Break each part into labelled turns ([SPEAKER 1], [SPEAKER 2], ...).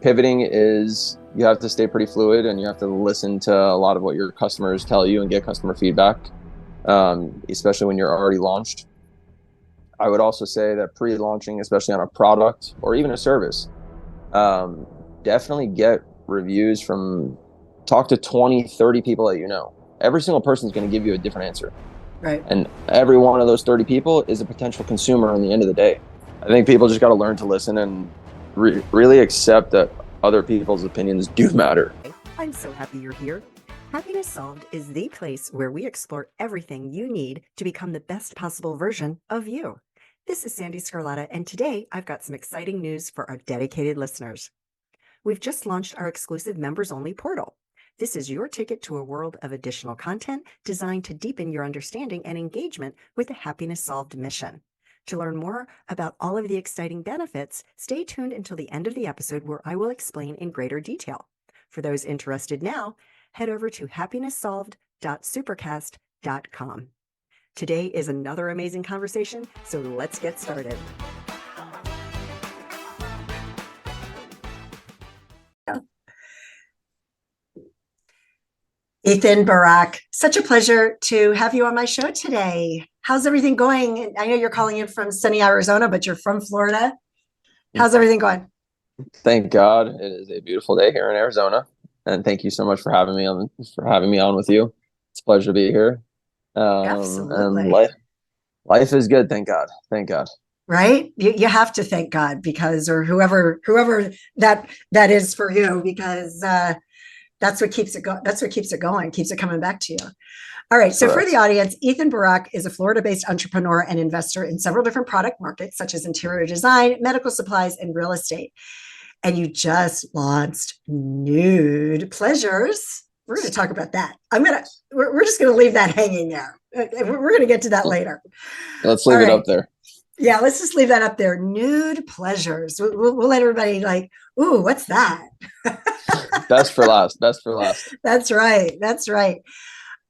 [SPEAKER 1] pivoting is, you have to stay pretty fluid, and you have to listen to a lot of what your customers tell you and get customer feedback, especially when you're already launched. I would also say that pre-launching, especially on a product or even a service, definitely get reviews talk to 20, 30 people that you know. Every single person is going to give you a different answer.
[SPEAKER 2] Right.
[SPEAKER 1] And every one of those 30 people is a potential consumer in the end of the day. I think people just got to learn to listen and really accept that other people's opinions do matter.
[SPEAKER 2] I'm so happy you're here. Happiness Solved is the place where we explore everything you need to become the best possible version of you. This is Sandee Sgarlata, and today I've got some exciting news for our dedicated listeners. We've just launched our exclusive members-only portal. This is your ticket to a world of additional content designed to deepen your understanding and engagement with the Happiness Solved mission. To learn more about all of the exciting benefits, stay tuned until the end of the episode where I will explain in greater detail. For those interested now, head over to happinesssolved.supercast.com. Today is another amazing conversation, so let's get started. Ethan Barak, such a pleasure to have you on my show today. How's everything going? I know you're calling in from sunny Arizona, but you're from Florida. How's everything going?
[SPEAKER 1] Thank God, it is a beautiful day here in Arizona, and thank you so much for having me on with you. It's a pleasure to be here.
[SPEAKER 2] Absolutely.
[SPEAKER 1] And life is good. Thank God. Thank God.
[SPEAKER 2] Right? You have to thank God, because, or whoever that is for you, because that's what keeps it going. That's what keeps it going, keeps it coming back to you. All right. So
[SPEAKER 1] Correct.
[SPEAKER 2] for the audience, Ethan Barak is a Florida-based entrepreneur and investor in several different product markets, such as interior design, medical supplies, and real estate. And you just launched NUUD Pleasures. We're going to talk about that. We're just going to leave that hanging there. We're going to get to that later.
[SPEAKER 1] Let's leave it up there.
[SPEAKER 2] Yeah, let's just leave that up there. NUUD Pleasures. We'll let everybody like, ooh, what's that?
[SPEAKER 1] Best for last. Best for last.
[SPEAKER 2] That's right. That's right.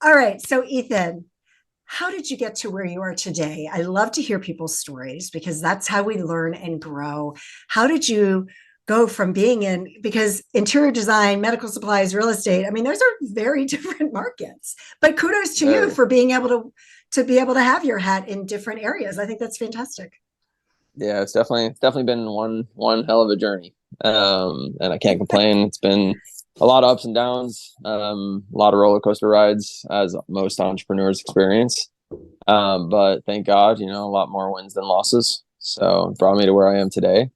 [SPEAKER 2] All right. So, Ethan, how did you get to where you are today? I love to hear people's stories, because that's how we learn and grow. How did you go from being in, because interior design, medical supplies, real estate, I mean, those are very different markets, but kudos to you for being able to be able to have your hat in different areas. I think that's fantastic.
[SPEAKER 1] Yeah, it's definitely been one hell of a journey. And I can't complain. It's been a lot of ups and downs, a lot of roller coaster rides, as most entrepreneurs experience. But thank God, a lot more wins than losses. So it brought me to where I am today.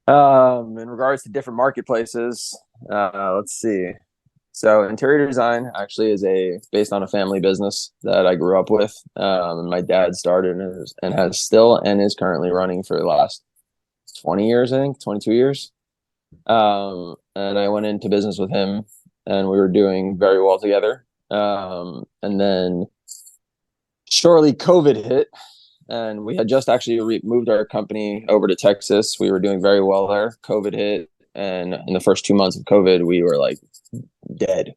[SPEAKER 1] In regards to different marketplaces, let's see. So interior design actually is based on a family business that I grew up with. My dad started and has still and is currently running for the last 20 years, I think, 22 years. And I went into business with him, and we were doing very well together. And then shortly COVID hit, and we had just actually moved our company over to Texas. We were doing very well there. COVID hit, and in the first 2 months of COVID, we were like dead.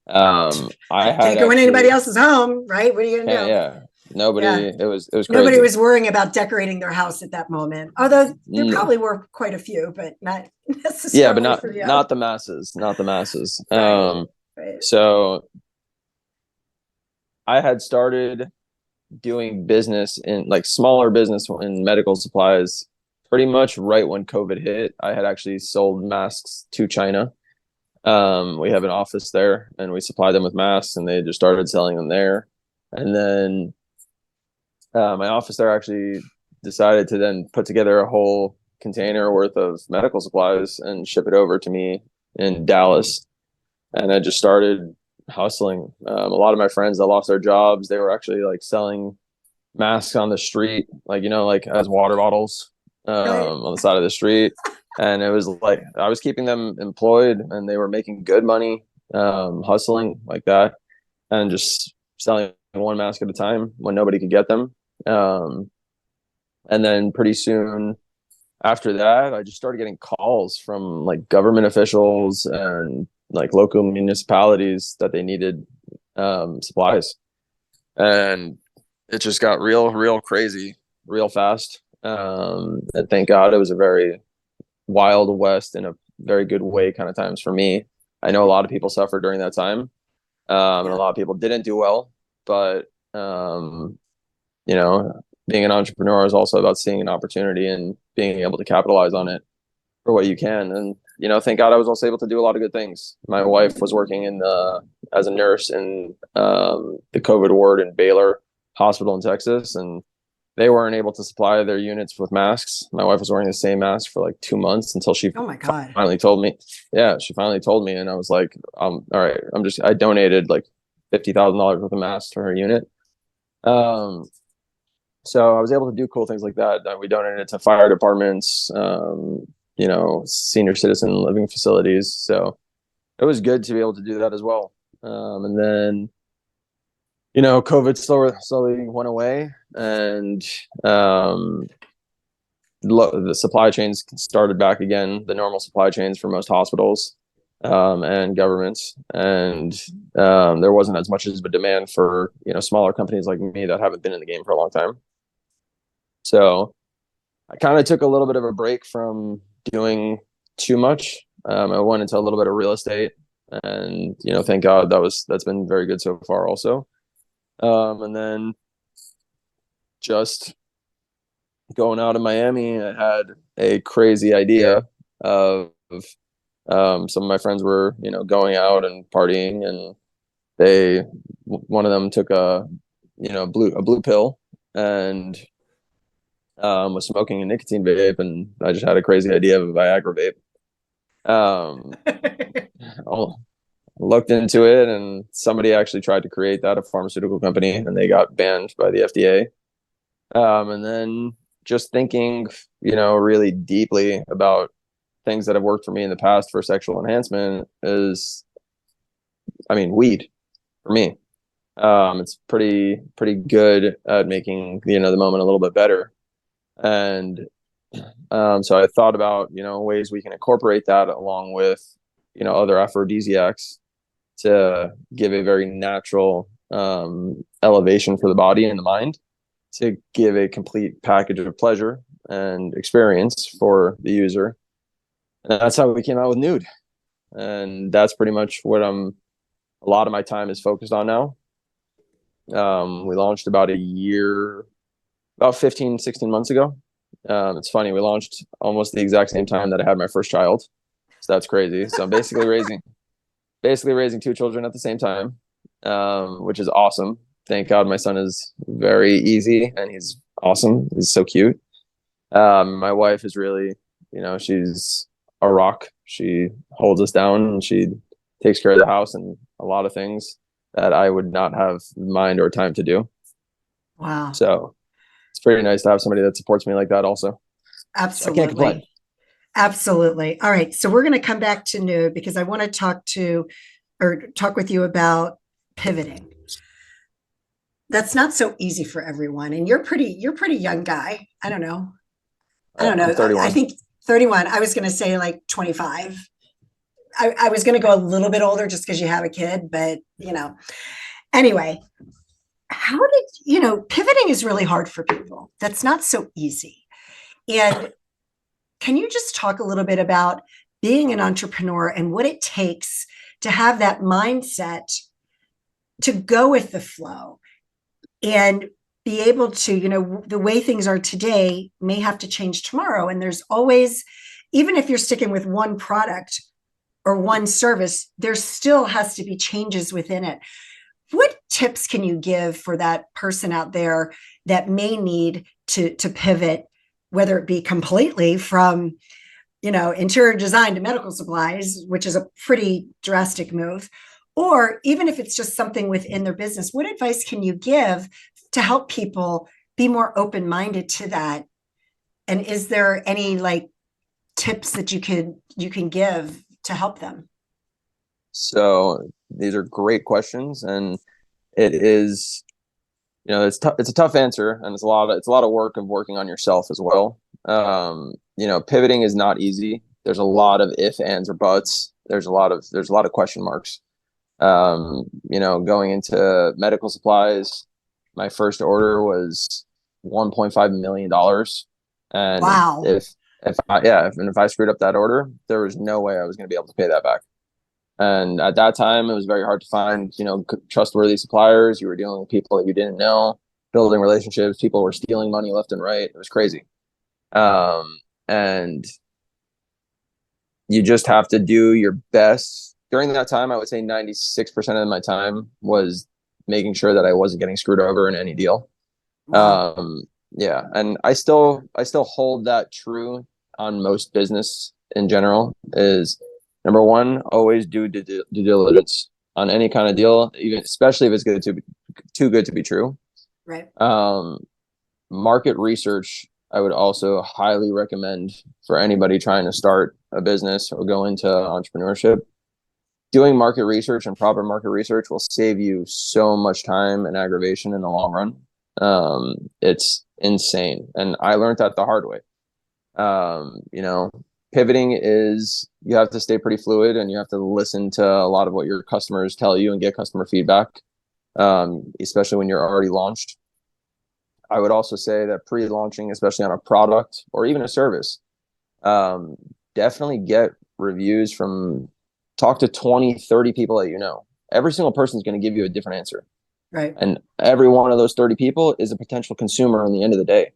[SPEAKER 1] I
[SPEAKER 2] can't go in anybody else's home, right? What are you gonna do?
[SPEAKER 1] Yeah. Nobody. Yeah. It was crazy.
[SPEAKER 2] Nobody was worrying about decorating their house at that moment. Although there probably were quite a few, but not necessarily.
[SPEAKER 1] Yeah, but not the masses. Not the masses. Right. So I had started doing business in smaller business in medical supplies pretty much right when COVID hit. I had actually sold masks to China. We have an office there, and we supply them with masks, and they just started selling them there. And then my office there actually decided to then put together a whole container worth of medical supplies and ship it over to me in Dallas. And I just started hustling. A lot of my friends that lost their jobs, they were actually selling masks on the street, as water bottles on the side of the street. And it was I was keeping them employed, and they were making good money, hustling like that, and just selling one mask at a time when nobody could get them. And then pretty soon after that, I just started getting calls from government officials and local municipalities that they needed supplies. And it just got real crazy, real fast. And thank God it was a very Wild West in very good way kind of times for me. I know a lot of people suffered during that time, and a
[SPEAKER 2] Yeah.
[SPEAKER 1] lot of people didn't do well. But you know, being an entrepreneur is also about seeing an opportunity and being able to capitalize on it for what you can. And thank God I was also able to do a lot of good things. My wife was working in as a nurse in the COVID ward in Baylor Hospital in Texas, and they weren't able to supply their units with masks. My wife was wearing the same mask for like 2 months until she
[SPEAKER 2] Oh my God.
[SPEAKER 1] finally told me. Yeah, she finally told me, and I was like, all right, I donated like $50,000 worth of masks to her unit. Um, so I was able to do cool things like that. We donated it to fire departments, senior citizen living facilities. So it was good to be able to do that as well. And then, COVID slowly went away, and the supply chains started back again, the normal supply chains for most hospitals and governments. And there wasn't as much of a demand for, smaller companies like me that haven't been in the game for a long time. So I kind of took a little bit of a break from doing too much. I went into a little bit of real estate, and thank God that's been very good so far also. And then just going out in Miami, I had a crazy idea of some of my friends were going out and partying, and one of them took a blue pill and was smoking a nicotine vape, and I just had a crazy idea of a Viagra vape. I looked into it, and somebody actually tried to create that, a pharmaceutical company, and they got banned by the FDA. And then just thinking, really deeply about things that have worked for me in the past for sexual enhancement is, weed for me. It's pretty good at making, the moment a little bit better. And so I thought about, ways we can incorporate that along with, other aphrodisiacs to give a very natural elevation for the body and the mind, to give a complete package of pleasure and experience for the user. And that's how we came out with NUUD. And that's pretty much what a lot of my time is focused on now. We launched about 15, 16 months ago. It's funny, we launched almost the exact same time that I had my first child. So that's crazy. So I'm basically raising two children at the same time, which is awesome. Thank God my son is very easy and he's awesome. He's so cute. My wife is really, she's a rock. She holds us down, and she takes care of the house and a lot of things that I would not have mind or time to do.
[SPEAKER 2] Wow.
[SPEAKER 1] So it's pretty nice to have somebody that supports me like that also. So I can't complain.
[SPEAKER 2] Absolutely. Absolutely. All right. So we're going to come back to NUUD because I want to talk with you about pivoting. That's not so easy for everyone. And you're pretty young guy. I don't know.
[SPEAKER 1] I'm 31.
[SPEAKER 2] I think 31. I was going to say like 25. I was going to go a little bit older just because you have a kid, but anyway, how did, pivoting is really hard for people. That's not so easy. And can you just talk a little bit about being an entrepreneur and what it takes to have that mindset to go with the flow and be able to, the way things are today may have to change tomorrow. And there's always, even if you're sticking with one product or one service, there still has to be changes within it. What tips can you give for that person out there that may need to pivot, whether it be completely from, interior design to medical supplies, which is a pretty drastic move, or even if it's just something within their business? What advice can you give to help people be more open-minded to that? And is there any tips that you can give to help them?
[SPEAKER 1] So these are great questions, and it is, it's a tough answer, and it's a lot of work of working on yourself as well. Pivoting is not easy. There's a lot of if, ands, or buts. There's a lot of question marks. Going into medical supplies, my first order was $1.5 million. And
[SPEAKER 2] wow.
[SPEAKER 1] if I screwed up that order, there was no way I was going to be able to pay that back. And at that time, it was very hard to find, trustworthy suppliers. You were dealing with people that you didn't know, building relationships. People were stealing money left and right. It was crazy. And you just have to do your best. During that time, I would say 96% of my time was making sure that I wasn't getting screwed over in any deal.
[SPEAKER 2] Wow.
[SPEAKER 1] Yeah, and I still hold that true on most business in general. Is number one, always do due diligence on any kind of deal, even especially if it's too good to be true.
[SPEAKER 2] Right.
[SPEAKER 1] Market research, I would also highly recommend for anybody trying to start a business or go into entrepreneurship. Doing market research and proper market research will save you so much time and aggravation in the long run. It's insane. And I learned that the hard way. Pivoting is, you have to stay pretty fluid and you have to listen to a lot of what your customers tell you and get customer feedback, especially when you're already launched. I would also say that pre-launching, especially on a product or even a service, definitely get reviews talk to 20, 30 people that you know. Every single person is going to give you a different answer.
[SPEAKER 2] Right.
[SPEAKER 1] And every one of those 30 people is a potential consumer in the end of the day.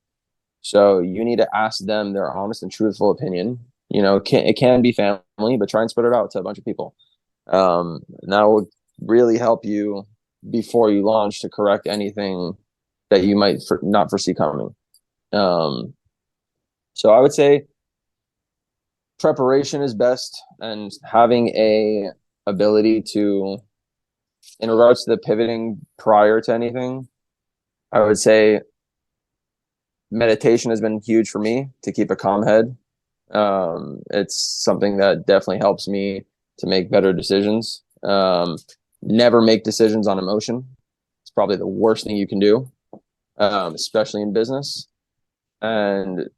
[SPEAKER 1] So you need to ask them their honest and truthful opinion. It can be family, but try and spread it out to a bunch of people. And that will really help you before you launch to correct anything that you might not foresee coming. So I would say preparation is best, and having a ability to, in regards to the pivoting prior to anything, I would say meditation has been huge for me to keep a calm head. It's something that definitely helps me to make better decisions. Never make decisions on emotion. It's probably the worst thing you can do, especially in business. And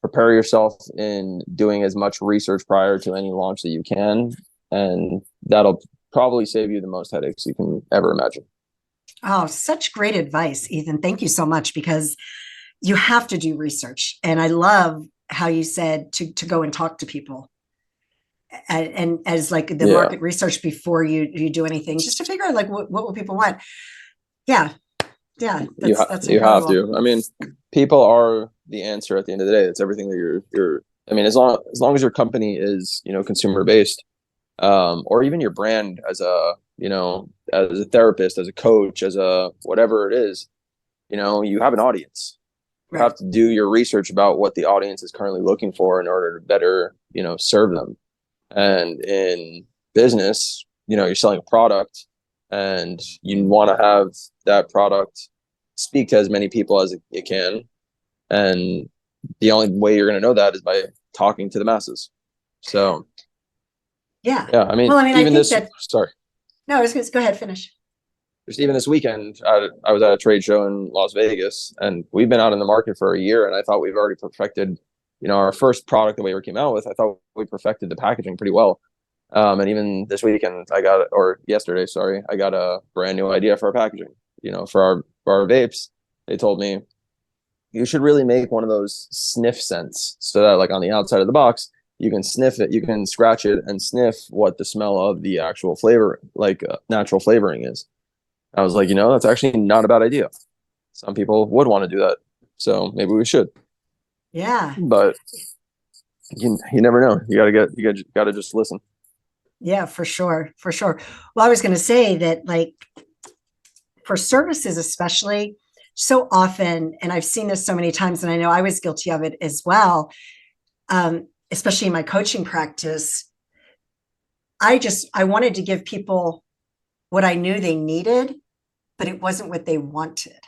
[SPEAKER 1] prepare yourself in doing as much research prior to any launch that you can, and that'll probably save you the most headaches you can ever imagine.
[SPEAKER 2] Oh, such great advice, Ethan. Thank you so much, because you have to do research. And I love how you said to go and talk to people, and as like the
[SPEAKER 1] Yeah,
[SPEAKER 2] market research before you do anything, just to figure out like what will people want. Yeah. Yeah. That's
[SPEAKER 1] you have
[SPEAKER 2] incredible.
[SPEAKER 1] to. I mean, people are the answer at the end of the day. It's everything that you're. I mean, as long as your company is consumer based, or even your brand as a therapist, as a coach, as a whatever it is, you have an audience. You
[SPEAKER 2] Right.
[SPEAKER 1] have to do your research about what the audience is currently looking for in order to better serve them. And in business, you're selling a product, and you want to have that product speak to as many people as it can. And the only way you're going to know that is by talking to the masses. So,
[SPEAKER 2] Yeah.
[SPEAKER 1] yeah, I mean,
[SPEAKER 2] Well, I mean, I
[SPEAKER 1] even
[SPEAKER 2] think
[SPEAKER 1] this,
[SPEAKER 2] that,
[SPEAKER 1] sorry,
[SPEAKER 2] no, I was going to go ahead, finish.
[SPEAKER 1] just even this weekend, I was at a trade show in Las Vegas, and we've been out in the market for a year, and I thought we've already perfected, our first product that we ever came out with. I thought we perfected the packaging pretty well. And even this weekend, or yesterday, sorry, I got a brand new idea for our packaging. For our vapes, they told me you should really make one of those sniff scents, so that like on the outside of the box, you can sniff it, you can scratch it and sniff what the smell of the actual flavor, like natural flavoring is. I was like, that's actually not a bad idea. Some people would want to do that, so maybe we should.
[SPEAKER 2] Yeah.
[SPEAKER 1] But you never know. You gotta just listen.
[SPEAKER 2] Yeah, for sure. For sure. Well, I was going to say that, like, for services, especially, so often, and I've seen this so many times, and I know I was guilty of it as well, especially in my coaching practice. I wanted to give people what I knew they needed, but it wasn't what they wanted.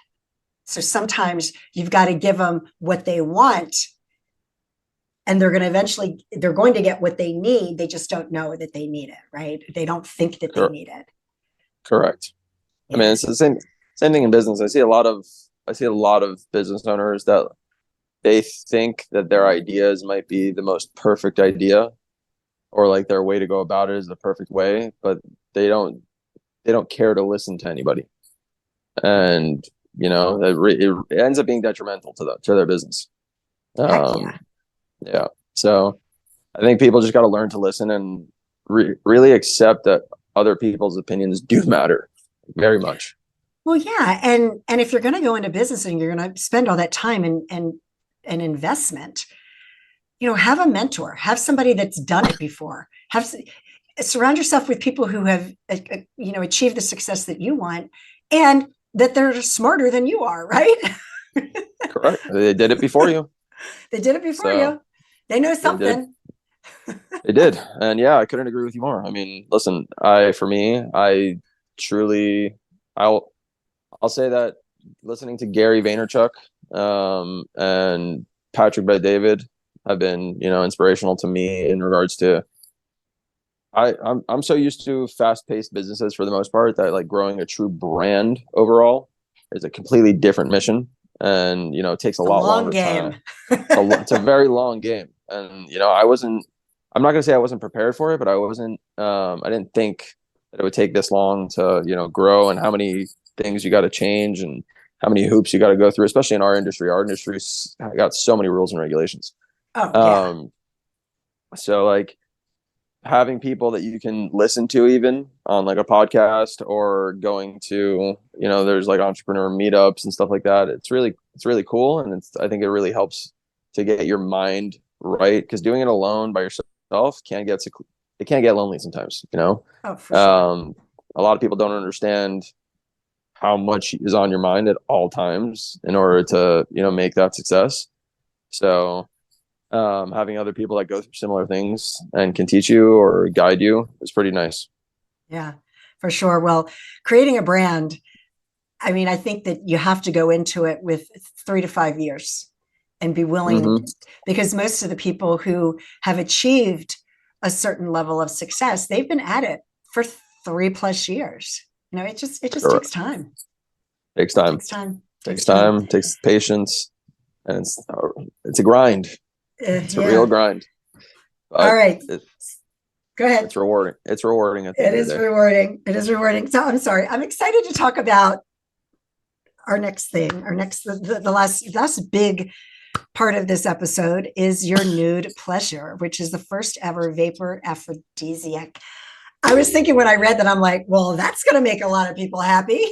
[SPEAKER 2] So sometimes you've got to give them what they want, and they're going to get what they need. They just don't know that they need it, right? They don't think that they need it.
[SPEAKER 1] Correct. I mean,
[SPEAKER 2] Yeah.
[SPEAKER 1] it's the same thing in business. I see a lot of business owners that they think that their ideas might be the most perfect idea, or like their way to go about it is the perfect way, but they don't care to listen to anybody. And it ends up being detrimental to their business.
[SPEAKER 2] Heck yeah.
[SPEAKER 1] Um, yeah. So I think people just got to learn to listen and really accept that other people's opinions do matter very much.
[SPEAKER 2] Well, yeah, and if you're going to go into business and you're going to spend all that time and investment, have a mentor, have somebody that's done it before. Surround yourself with people who have achieved the success that you want, and that they're smarter than you are, right?
[SPEAKER 1] Correct. They did it before you.
[SPEAKER 2] They did it before
[SPEAKER 1] So
[SPEAKER 2] you. They know
[SPEAKER 1] they did.
[SPEAKER 2] something.
[SPEAKER 1] They did. And yeah, I couldn't agree with you more. I mean, listen, for me, I truly, I'll, I'll say that listening to Gary Vaynerchuk, and Patrick Bet David have been, inspirational to me in regards to, I'm so used to fast-paced businesses for the most part that like growing a true brand overall is a completely different mission, and it takes a
[SPEAKER 2] A
[SPEAKER 1] lot
[SPEAKER 2] long
[SPEAKER 1] longer
[SPEAKER 2] game.
[SPEAKER 1] time. It's a very long game, and I'm not gonna say I wasn't prepared for it, but I didn't think that it would take this long to grow, and how many things you got to change, and how many hoops you got to go through, especially in our industry. Our industry's got so many rules and regulations.
[SPEAKER 2] Oh yeah.
[SPEAKER 1] Um, so like having people that you can listen to even on like a podcast, or going to, there's like entrepreneur meetups and stuff like that. It's really cool, and I think it really helps to get your mind right, because doing it alone by yourself it can get lonely sometimes.
[SPEAKER 2] Oh, for sure.
[SPEAKER 1] A lot of people don't understand how much is on your mind at all times in order to make that success. So having other people that go through similar things and can teach you or guide you is pretty nice.
[SPEAKER 2] Yeah, for sure. Well, creating a brand, I mean, I think that you have to go into it with 3 to 5 years and be willing,
[SPEAKER 1] Mm-hmm.
[SPEAKER 2] because most of the people who have achieved a certain level of success, they've been at it for 3 plus years. It just takes
[SPEAKER 1] Correct.
[SPEAKER 2] time.
[SPEAKER 1] Takes time.
[SPEAKER 2] Takes time. Takes
[SPEAKER 1] Takes
[SPEAKER 2] time.
[SPEAKER 1] time. Takes patience, and it's a grind. It's a real
[SPEAKER 2] Yeah.
[SPEAKER 1] grind,
[SPEAKER 2] All
[SPEAKER 1] but
[SPEAKER 2] right.
[SPEAKER 1] it,
[SPEAKER 2] Go ahead.
[SPEAKER 1] it's rewarding. It's rewarding at the
[SPEAKER 2] It
[SPEAKER 1] end of
[SPEAKER 2] is
[SPEAKER 1] the day.
[SPEAKER 2] rewarding. It is rewarding. So I'm sorry. I'm excited to talk about our next thing. The last big part of this episode is your NUUD Pleasure, which is the first ever vapor aphrodisiac. I was thinking when I read that, I'm like, well, that's going to make a lot of people happy.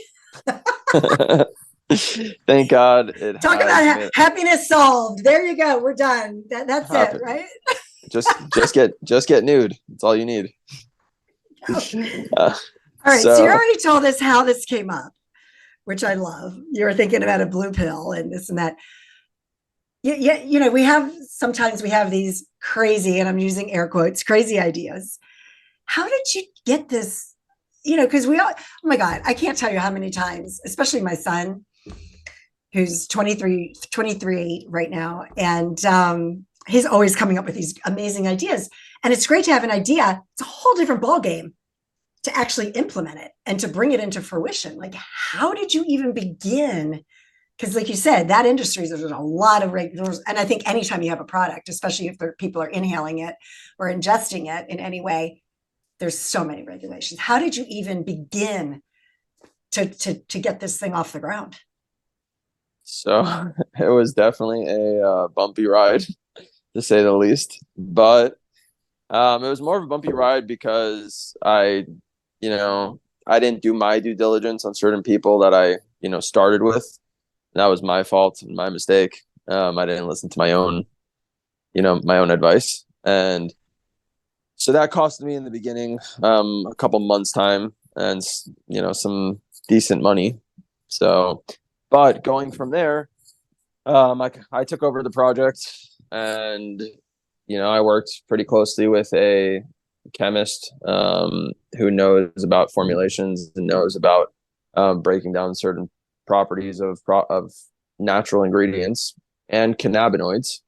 [SPEAKER 1] Thank God it
[SPEAKER 2] Talk
[SPEAKER 1] has
[SPEAKER 2] about
[SPEAKER 1] made
[SPEAKER 2] happiness solved. There you go. We're done. That's it,
[SPEAKER 1] happen.
[SPEAKER 2] right?
[SPEAKER 1] Just get nude. That's all you need. Uh,
[SPEAKER 2] All right. So you
[SPEAKER 1] so
[SPEAKER 2] already told us how this came up, which I love. You were thinking about a blue pill and this and that. Yeah, sometimes we have these crazy, and I'm using air quotes, crazy ideas. How did you get this? Because oh my God, I can't tell you how many times, especially my son, who's 23 right now. And he's always coming up with these amazing ideas. And it's great to have an idea. It's a whole different ballgame to actually implement it and to bring it into fruition. Like, how did you even begin? Because like you said, that industry, there's a lot of regulars. And I think anytime you have a product, especially if people are inhaling it or ingesting it in any way, there's so many regulations. How did you even begin to get this thing off the ground?
[SPEAKER 1] so it was definitely a bumpy ride, to say the least. But it was more of a bumpy ride because I didn't do my due diligence on certain people that I started with. That was my fault and my mistake. I didn't listen to my own advice, and so that cost me in the beginning a couple months time, and some decent money. So, but going from there, I took over the project, and I worked pretty closely with a chemist who knows about formulations and knows about breaking down certain properties of natural ingredients and cannabinoids.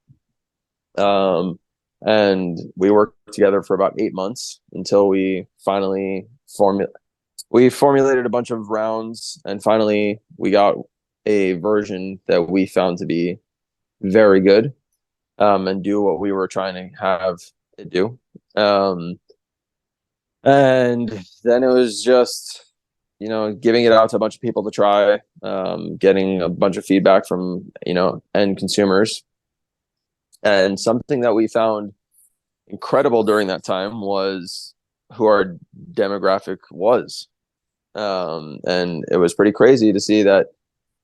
[SPEAKER 1] And we worked together for about 8 months until we finally formulated a bunch of rounds, and finally we got a version that we found to be very good, and do what we were trying to have it do. And then it was just, giving it out to a bunch of people to try, getting a bunch of feedback from, end consumers. And something that we found incredible during that time was who our demographic was. And it was pretty crazy to see that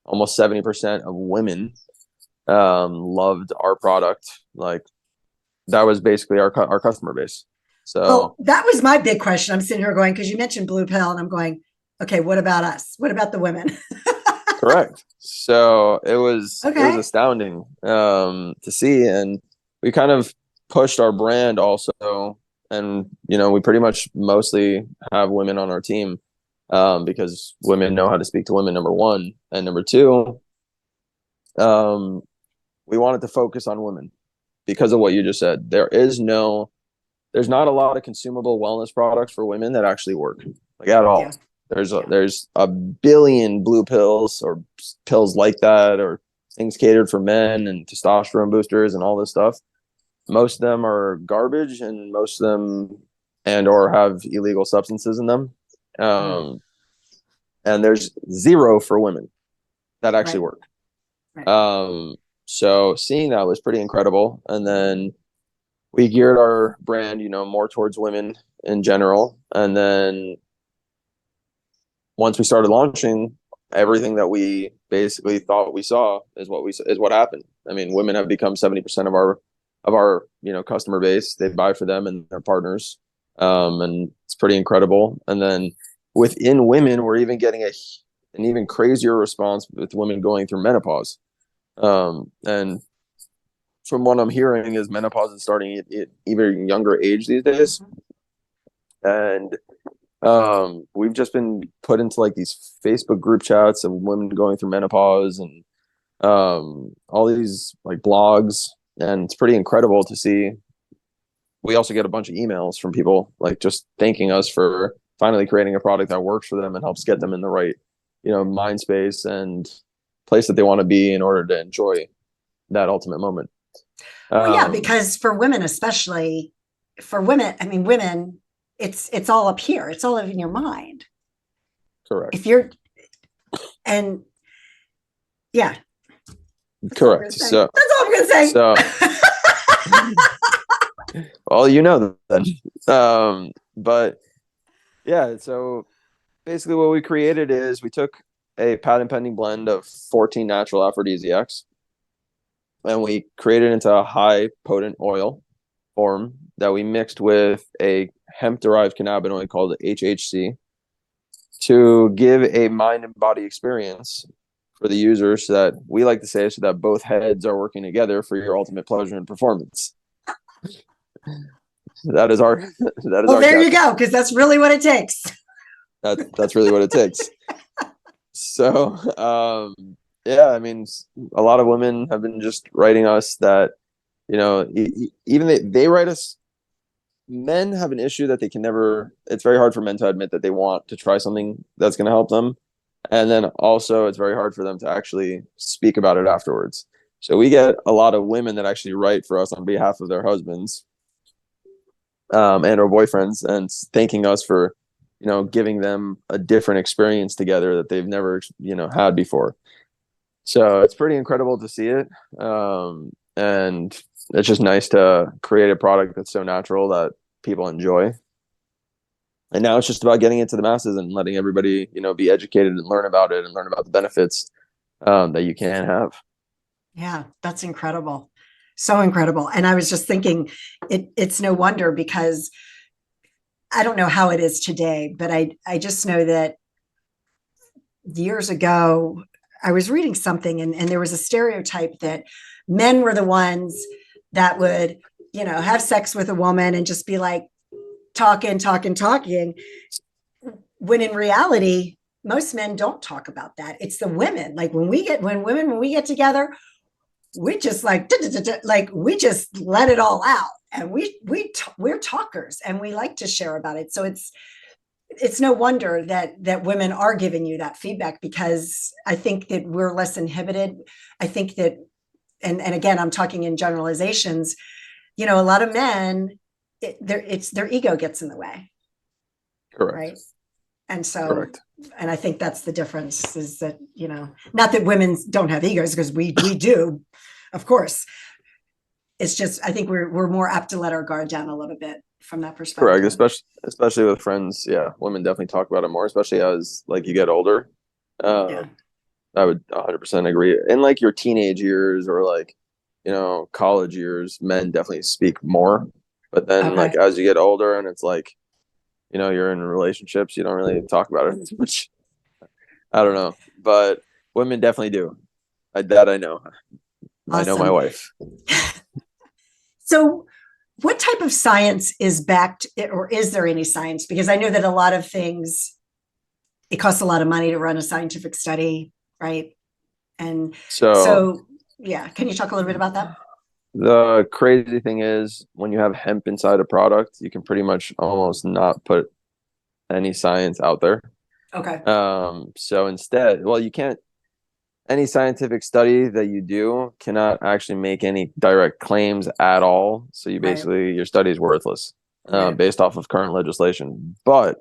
[SPEAKER 1] almost 70% of women loved our product. Like that was basically our customer base. So
[SPEAKER 2] Well, that was my big question. I'm sitting here going, because you mentioned Blue Pill, and I'm going, okay, what about us? What about the women?
[SPEAKER 1] correct. So it was
[SPEAKER 2] Okay.
[SPEAKER 1] astounding to see, and we kind of pushed our brand also, and we pretty much mostly have women on our team because women know how to speak to women. Number one, and number two, we wanted to focus on women because of what you just said. There's not a lot of consumable wellness products for women that actually work, like at all.
[SPEAKER 2] Yeah.
[SPEAKER 1] There's a billion blue pills or pills like that, or things catered for men and testosterone boosters and all this stuff. Most of them are garbage, and most of them and or have illegal substances in them.
[SPEAKER 2] Mm.
[SPEAKER 1] And there's zero for women that actually
[SPEAKER 2] Right.
[SPEAKER 1] work.
[SPEAKER 2] Right.
[SPEAKER 1] So seeing that was pretty incredible. And then we geared our brand, more towards women in general. And then once we started launching, everything that we basically thought we saw is what happened. I mean, women have become 70% of our customer base. They buy for them and their partners, and it's pretty incredible. And then within women, we're even getting an even crazier response with women going through menopause. And from what I'm hearing, is menopause is starting at even younger age these days, and we've just been put into like these Facebook group chats of women going through menopause and all these like blogs, and it's pretty incredible to see. We also get a bunch of emails from people like just thanking us for finally creating a product that works for them and helps get them in the right, mind space and place that they want to be in order to enjoy that ultimate moment.
[SPEAKER 2] Well, yeah, because for women, especially for women, I mean, women, it's all up here. It's all in your mind.
[SPEAKER 1] Correct.
[SPEAKER 2] If you're, and yeah,
[SPEAKER 1] correct. So
[SPEAKER 2] that's all I'm going to say.
[SPEAKER 1] So, well, then. But yeah, so basically what we created is we took a patent pending blend of 14 natural aphrodisiacs, and we created it into a high potent oil form that we mixed with a hemp derived cannabinoid called HHC to give a mind and body experience for the user, so that we like to say, so that both heads are working together for your ultimate pleasure and performance. That is our
[SPEAKER 2] well, there you go, because that's really what it takes.
[SPEAKER 1] That's really what it takes. So yeah, I mean, a lot of women have been just writing us that, even they write us. Men have an issue that they can never. It's very hard for men to admit that they want to try something that's going to help them, and then also it's very hard for them to actually speak about it afterwards. So we get a lot of women that actually write for us on behalf of their husbands, and or boyfriends, and thanking us for, giving them a different experience together that they've never, had before. So it's pretty incredible to see it. And it's just nice to create a product that's so natural that people enjoy. And now it's just about getting it to the masses and letting everybody, be educated and learn about it and learn about the benefits that you can have.
[SPEAKER 2] Yeah, that's incredible. So incredible. And I was just thinking, it's no wonder, because I don't know how it is today, but I just know that years ago, I was reading something, and there was a stereotype that men were the ones that would, have sex with a woman and just be like talking, when in reality, most men don't talk about that. It's the women. Like when we get together, we just like we just let it all out, and we're talkers, and we like to share about it. So it's no wonder that women are giving you that feedback, because I think that we're less inhibited. I think that, and again, I'm talking in generalizations, a lot of men, their ego gets in the way.
[SPEAKER 1] Correct.
[SPEAKER 2] Right. And so,
[SPEAKER 1] Correct.
[SPEAKER 2] and I think that's the difference, is that, not that women don't have egos, because we do, of course. It's just, I think we're more apt to let our guard down a little bit from that
[SPEAKER 1] Correct.
[SPEAKER 2] perspective.
[SPEAKER 1] Especially with friends. Yeah. Women definitely talk about it more, especially as like you get older.
[SPEAKER 2] Yeah.
[SPEAKER 1] I would 100% agree. In like your teenage years or like, college years, men definitely speak more. But then
[SPEAKER 2] Okay.
[SPEAKER 1] like as you get older and it's like, you're in relationships, you don't really talk about it as much. I don't know. But women definitely do. That I know. I know my
[SPEAKER 2] Awesome.
[SPEAKER 1] wife.
[SPEAKER 2] So what type of science is backed, or is there any science? Because I know that a lot of things, it costs a lot of money to run a scientific study, right? And
[SPEAKER 1] So
[SPEAKER 2] so, yeah, can you talk a little bit about that?
[SPEAKER 1] the crazy thing is when you have hemp inside a product, you can pretty much almost not put any science out there.
[SPEAKER 2] Okay.
[SPEAKER 1] So instead, well, you can't, any scientific study that you do cannot actually make any direct claims at all. So you
[SPEAKER 2] Right.
[SPEAKER 1] basically, your study is worthless,
[SPEAKER 2] Right.
[SPEAKER 1] based off of current legislation. But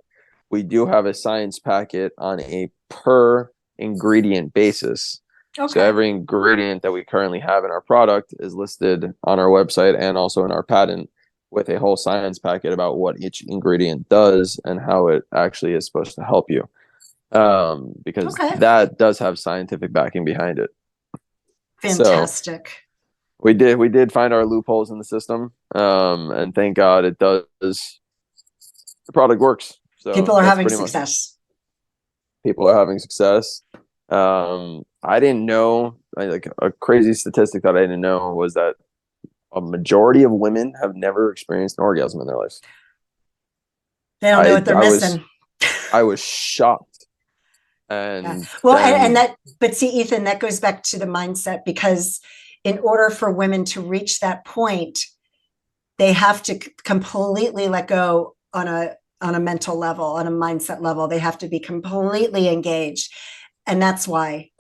[SPEAKER 1] we do have a science packet on a per ingredient basis. So
[SPEAKER 2] Okay.
[SPEAKER 1] every ingredient that we currently have in our product is listed on our website and also in our patent with a whole science packet about what each ingredient does and how it actually is supposed to help you. Because
[SPEAKER 2] Okay.
[SPEAKER 1] that does have scientific backing behind it. So
[SPEAKER 2] Fantastic.
[SPEAKER 1] we did find our loopholes in the system, and thank God it does. The product works. So
[SPEAKER 2] People are
[SPEAKER 1] that's
[SPEAKER 2] having
[SPEAKER 1] pretty much it.
[SPEAKER 2] success.
[SPEAKER 1] People are having success. I didn't know, like a crazy statistic that I didn't know was that a majority of women have never experienced an orgasm in their life.
[SPEAKER 2] They don't know
[SPEAKER 1] I
[SPEAKER 2] what they're
[SPEAKER 1] I was
[SPEAKER 2] missing.
[SPEAKER 1] I was shocked,
[SPEAKER 2] Yeah.
[SPEAKER 1] and
[SPEAKER 2] Well, and
[SPEAKER 1] then
[SPEAKER 2] that, but see, Ethan, that goes back to the mindset, because in order for women to reach that point, they have to completely let go on a mental level, on a mindset level. They have to be completely engaged. And that's why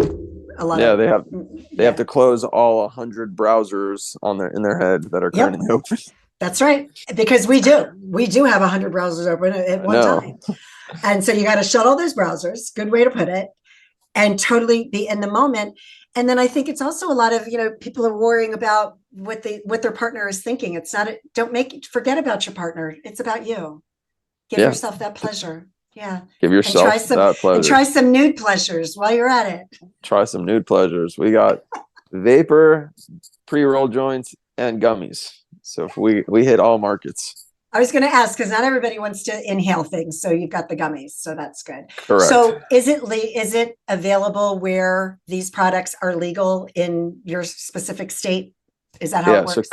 [SPEAKER 2] a lot
[SPEAKER 1] yeah,
[SPEAKER 2] of,
[SPEAKER 1] they have
[SPEAKER 2] yeah.
[SPEAKER 1] to close all 100 browsers on their in their head that are
[SPEAKER 2] Yep.
[SPEAKER 1] currently open.
[SPEAKER 2] That's right. Because we do have 100 browsers open at
[SPEAKER 1] I
[SPEAKER 2] one
[SPEAKER 1] know.
[SPEAKER 2] time. And so you got to shut all those browsers. Good way to put it. And totally be in the moment. And then I think it's also a lot of, people are worrying about what their partner is thinking. It's not, don't forget about your partner. It's about you. Give
[SPEAKER 1] Yeah,
[SPEAKER 2] yourself that pleasure. Yeah.
[SPEAKER 1] give
[SPEAKER 2] And try
[SPEAKER 1] yourself
[SPEAKER 2] some,
[SPEAKER 1] that
[SPEAKER 2] and
[SPEAKER 1] pleasure.
[SPEAKER 2] try some NUUD Pleasures while you're at it.
[SPEAKER 1] Try some NUUD Pleasures. We got vapor, pre-roll joints, and gummies. So if we hit all markets.
[SPEAKER 2] I was going to ask, because not everybody wants to inhale things. So you've got the gummies. So that's good.
[SPEAKER 1] Correct.
[SPEAKER 2] So is it available where these products are legal in your specific state? Is that how it
[SPEAKER 1] Yeah. So
[SPEAKER 2] works?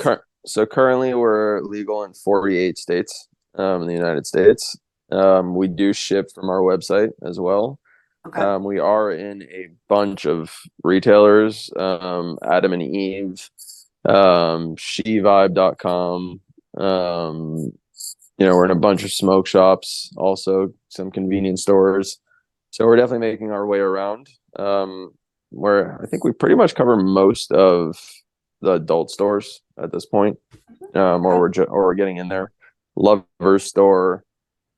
[SPEAKER 1] currently we're legal in 48 states, in the United States. We do ship from our website as well.
[SPEAKER 2] Okay.
[SPEAKER 1] We are in a bunch of retailers, Adam and Eve, shevibe.com. We're in a bunch of smoke shops, also some convenience stores. So we're definitely making our way around. Where I think we pretty much cover most of the adult stores at this point, or we're getting in there. Lover's store.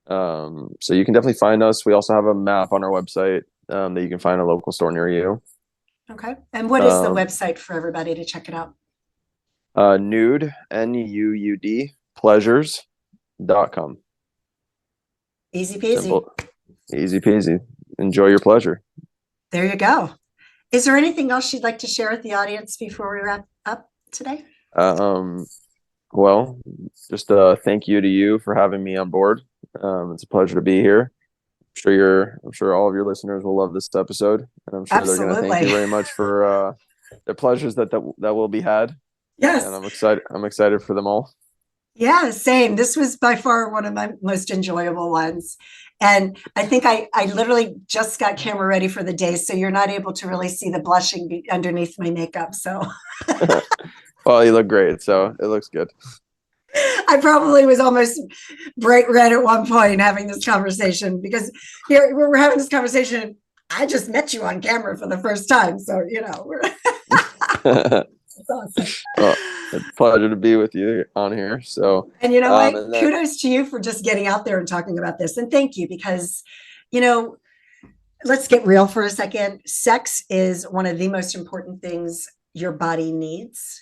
[SPEAKER 1] So you can definitely find us. We also have a map on our website, that you can find a local store near you.
[SPEAKER 2] Okay. And what is the website for everybody to check it out?
[SPEAKER 1] NUUD, NUUD Pleasures.com.
[SPEAKER 2] Easy peasy.
[SPEAKER 1] Simple, easy peasy. Enjoy your pleasure.
[SPEAKER 2] There you go. Is there anything else you'd like to share with the audience before we wrap up today?
[SPEAKER 1] Well, just thank you to you for having me on board. It's a pleasure to be here. I'm sure all of your listeners will love this episode, and I'm sure they're going to thank you
[SPEAKER 2] Absolutely.
[SPEAKER 1] very much for the pleasures that will be had. And
[SPEAKER 2] Yes.
[SPEAKER 1] I'm excited. I'm excited for them all.
[SPEAKER 2] Yeah, same. This was by far one of my most enjoyable ones. And I think I literally just got camera ready for the day, so you're not able to really see the blushing underneath my makeup. So
[SPEAKER 1] Well, you look great, so it looks good.
[SPEAKER 2] I probably was almost bright red at one point having this conversation, because here we're having this conversation. I just met you on camera for the first time. So, it's awesome.
[SPEAKER 1] Well, it's a pleasure to be with you on here. So,
[SPEAKER 2] And you know what?
[SPEAKER 1] and then
[SPEAKER 2] Kudos to you for just getting out there and talking about this. And thank you, because, let's get real for a second. Sex is one of the most important things your body needs.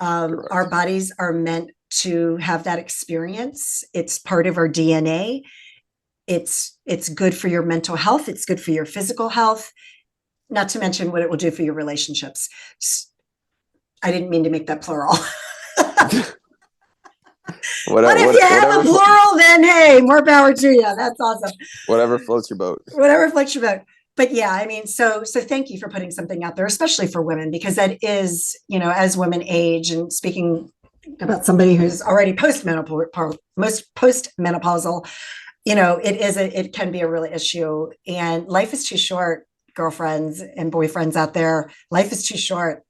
[SPEAKER 2] Our bodies are meant to have that experience. It's part of our DNA. It's good for your mental health. It's good for your physical health, not to mention what it will do for your relationships. I didn't mean to make that plural. But if you have a plural, then hey, more power to you. That's awesome.
[SPEAKER 1] Whatever floats your boat.
[SPEAKER 2] Whatever floats your boat. But yeah, I mean, so thank you for putting something out there, especially for women, because that is, as women age, and speaking about somebody who's already postmenopausal, it can be a real issue. And life is too short, girlfriends and boyfriends out there. Life is too short.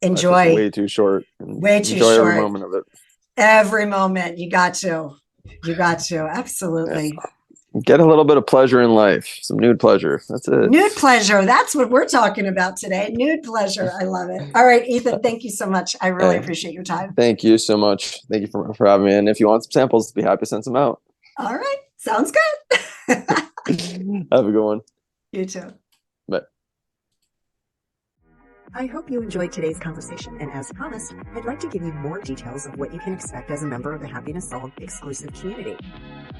[SPEAKER 2] Enjoy.
[SPEAKER 1] Way too short.
[SPEAKER 2] Way too
[SPEAKER 1] Enjoy
[SPEAKER 2] short.
[SPEAKER 1] every moment of it.
[SPEAKER 2] Every moment. You got to. Absolutely.
[SPEAKER 1] Yeah. Get a little bit of pleasure in life. Some nude pleasure. That's it.
[SPEAKER 2] Nude pleasure. That's what we're talking about today. Nude pleasure. I love it. All right, Ethan, thank you so much. I really appreciate your time.
[SPEAKER 1] Thank you so much. Thank you for having me. And if you want some samples, be happy to send some out.
[SPEAKER 2] All right. Sounds good.
[SPEAKER 1] Have a good one.
[SPEAKER 2] You too.
[SPEAKER 1] Bye.
[SPEAKER 2] I hope you enjoyed today's conversation, and as promised, I'd like to give you more details of what you can expect as a member of the Happiness Solved exclusive community.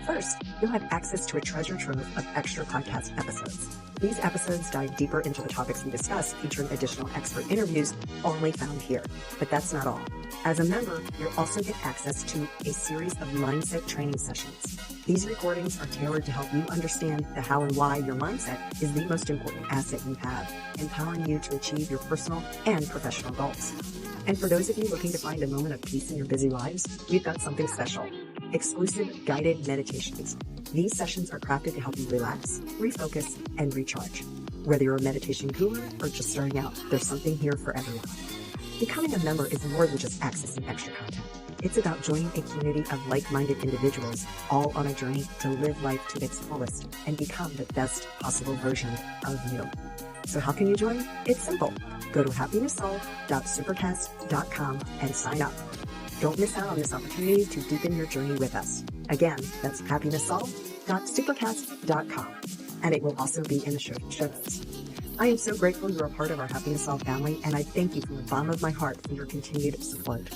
[SPEAKER 2] First, you'll have access to a treasure trove of extra podcast episodes. These episodes dive deeper into the topics we discuss, featuring additional expert interviews only found here. But that's not all. As a member, you'll also get access to a series of mindset training sessions. These recordings are tailored to help you understand the how and why your mindset is the most important asset you have, empowering you to achieve your personal and professional goals. And for those of you looking to find a moment of peace in your busy lives, we've got something special. Exclusive guided meditations. These sessions are crafted to help you relax, refocus, and recharge. Whether you're a meditation guru or just starting out, there's something here for everyone. Becoming a member is more than just accessing extra content. It's about joining a community of like-minded individuals, all on a journey to live life to its fullest and become the best possible version of you. So how can you join? It's simple. Go to happinesssolved.supercast.com and sign up. Don't miss out on this opportunity to deepen your journey with us. Again, that's happinesssolved.supercast.com, and it will also be in the show notes. I am so grateful you're a part of our Happiness Solved family, and I thank you from the bottom of my heart for your continued support.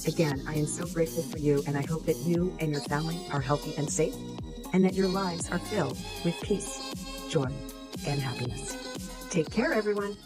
[SPEAKER 2] Again, I am so grateful for you, and I hope that you and your family are healthy and safe, and that your lives are filled with peace, joy, and happiness. Take care, everyone.